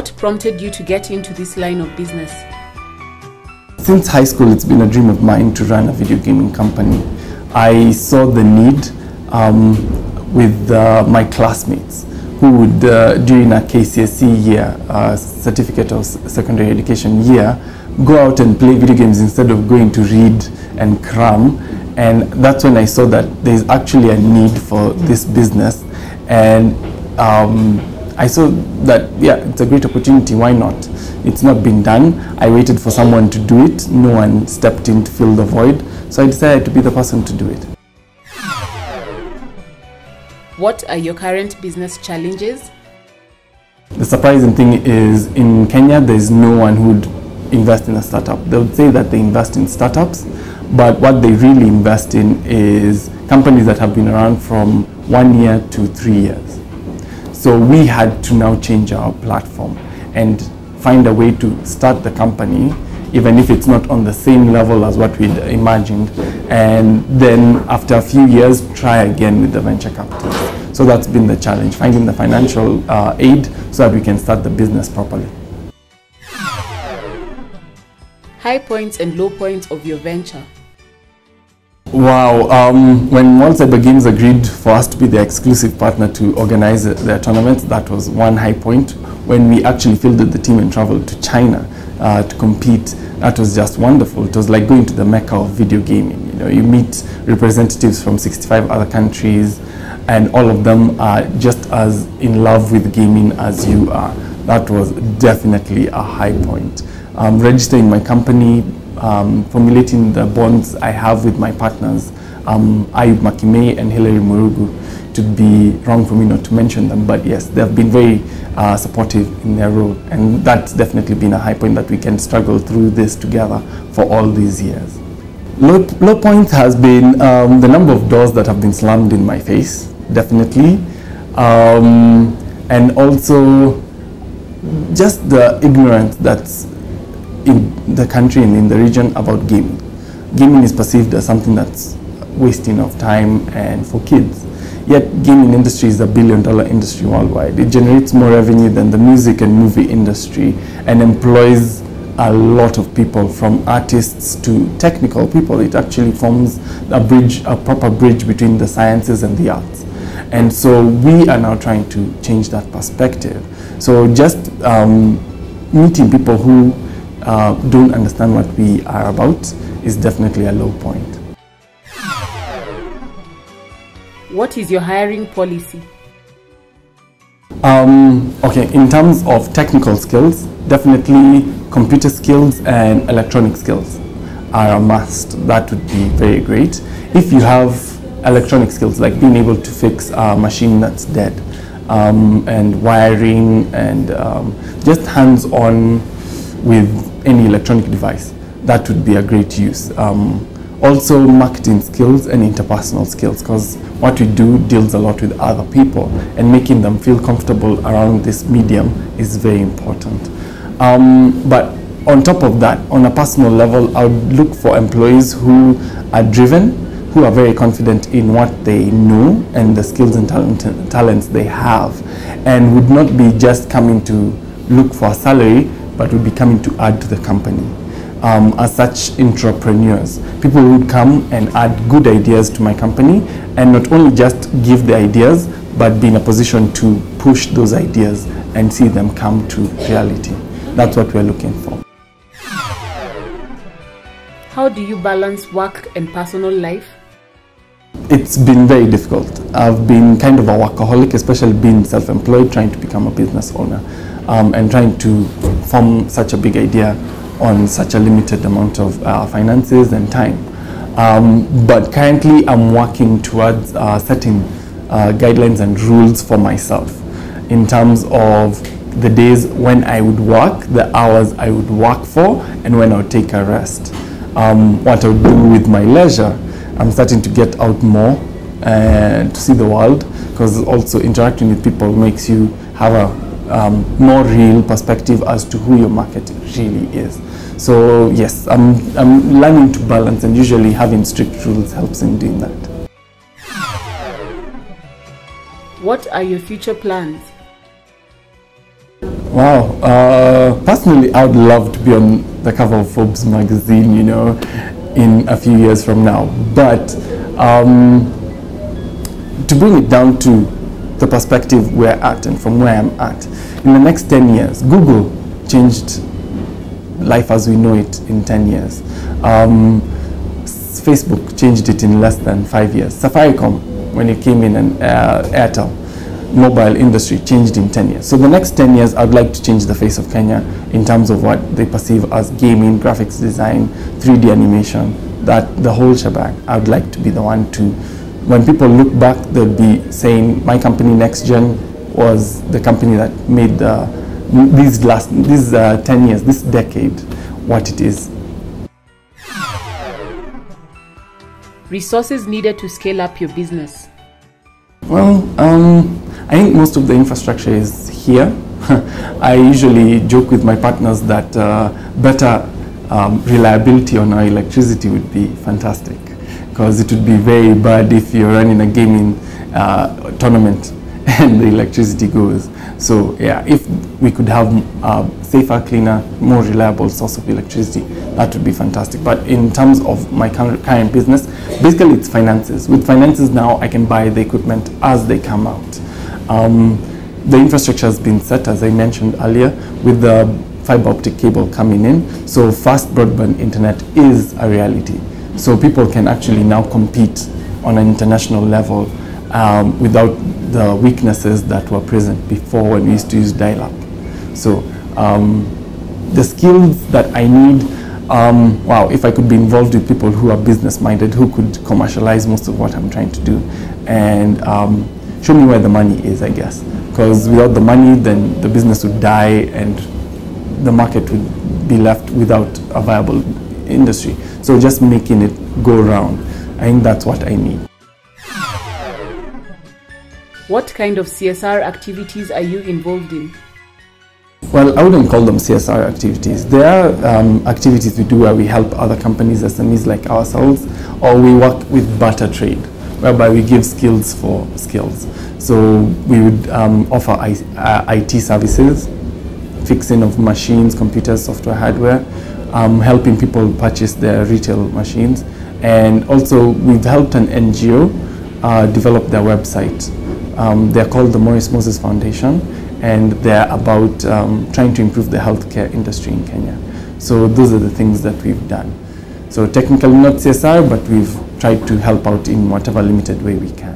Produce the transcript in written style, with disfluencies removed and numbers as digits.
What prompted you to get into this line of business? Since high school, it's been a dream of mine to run a video gaming company. I saw the need with my classmates who would, during a KCSE year, Certificate of Secondary Education year, go out and play video games instead of going to read and cram. And that's when I saw that there's actually a need for this business. And I saw that, yeah, it's a great opportunity, why not? It's not been done. I waited for someone to do it. No one stepped in to fill the void. So I decided to be the person to do it. What are your current business challenges? The surprising thing is, in Kenya, there's no one who would invest in a startup. They would say that they invest in startups, but what they really invest in is companies that have been around from 1 year to 3 years. So we had to now change our platform and find a way to start the company, even if it's not on the same level as what we'd imagined, and then after a few years, try again with the venture capital. So that's been the challenge, finding the financial aid so that we can start the business properly. High points and low points of your venture. Wow, when World Cyber Games agreed for us to be the exclusive partner to organize their tournaments, that was one high point. When we actually fielded the team and traveled to China to compete, that was just wonderful. It was like going to the Mecca of video gaming. You know, you meet representatives from 65 other countries, and all of them are just as in love with gaming as you are. That was definitely a high point. Registering my company, formulating the bonds I have with my partners, Ayub Makime and Hilary Murugu. It would be wrong for me not to mention them, but yes, they have been very supportive in their role, and that's definitely been a high point that we can struggle through this together for all these years. Low point has been the number of doors that have been slammed in my face, definitely, and also just the ignorance that's in the country and in the region about gaming. Gaming is perceived as something that's wasting of time and for kids. Yet gaming industry is a billion-dollar industry worldwide. It generates more revenue than the music and movie industry and employs a lot of people, from artists to technical people. It actually forms a bridge, a proper bridge between the sciences and the arts. And so we are now trying to change that perspective. So just meeting people who don't understand what we are about is definitely a low point. What is your hiring policy? Okay, in terms of technical skills, definitely computer skills and electronic skills are a must. That would be very great. If you have electronic skills, like being able to fix a machine that's dead, and wiring, and just hands-on with any electronic device, that would be a great use. Also marketing skills and interpersonal skills, because what we do deals a lot with other people, and making them feel comfortable around this medium is very important. But on top of that, on a personal level, I would look for employees who are driven, who are very confident in what they know and the skills and talents they have, and would not be just coming to look for a salary, but would be coming to add to the company. As such entrepreneurs, people who would come and add good ideas to my company, and not only just give the ideas, but be in a position to push those ideas and see them come to reality. That's what we're looking for. How do you balance work and personal life? It's been very difficult. I've been kind of a workaholic, especially being self-employed, trying to become a business owner, and trying to form such a big idea on such a limited amount of finances and time. But currently I'm working towards setting guidelines and rules for myself in terms of the days when I would work, the hours I would work for, and when I would take a rest. What I would do with my leisure, I'm starting to get out more and to see the world, because also interacting with people makes you have a more real perspective as to who your market really is. So yes, I'm learning to balance, and usually having strict rules helps in doing that. What are your future plans? Wow. Personally, I would love to be on the cover of Forbes magazine, you know, in a few years from now. But to bring it down to the perspective we're at and from where I'm at, in the next 10 years, Google changed life as we know it in 10 years. Facebook changed it in less than 5 years. Safaricom, when it came in, and Airtel, mobile industry changed in 10 years. So the next 10 years, I'd like to change the face of Kenya in terms of what they perceive as gaming, graphics design, 3D animation, that the whole shebang. I would like to be the one to, when people look back, they'll be saying, my company NexGen was the company that made these 10 years, this decade, what it is. Resources needed to scale up your business. Well, I think most of the infrastructure is here. I usually joke with my partners that better reliability on our electricity would be fantastic, because it would be very bad if you're running a gaming tournament and the electricity goes. So yeah, if we could have safer, cleaner, more reliable source of electricity, that would be fantastic. But in terms of my current business, basically it's finances. With finances now, I can buy the equipment as they come out. The infrastructure has been set, as I mentioned earlier, with the fiber optic cable coming in. So fast broadband internet is a reality. So people can actually now compete on an international level without the weaknesses that were present before when we used to use dial-up. So the skills that I need, wow, if I could be involved with people who are business-minded, who could commercialize most of what I'm trying to do, and show me where the money is, I guess. Because without the money, then the business would die and the market would be left without a viable industry. So just making it go around, I think that's what I need. What kind of CSR activities are you involved in? Well, I wouldn't call them CSR activities. There are activities we do where we help other companies, SMEs like ourselves, or we work with barter trade, whereby we give skills for skills. So we would offer IT services, fixing of machines, computers, software, hardware, helping people purchase their retail machines. And also we've helped an NGO develop their website. They're called the Maurice Moses Foundation, and they're about trying to improve the healthcare industry in Kenya. So those are the things that we've done. So technically not CSR, but we've tried to help out in whatever limited way we can.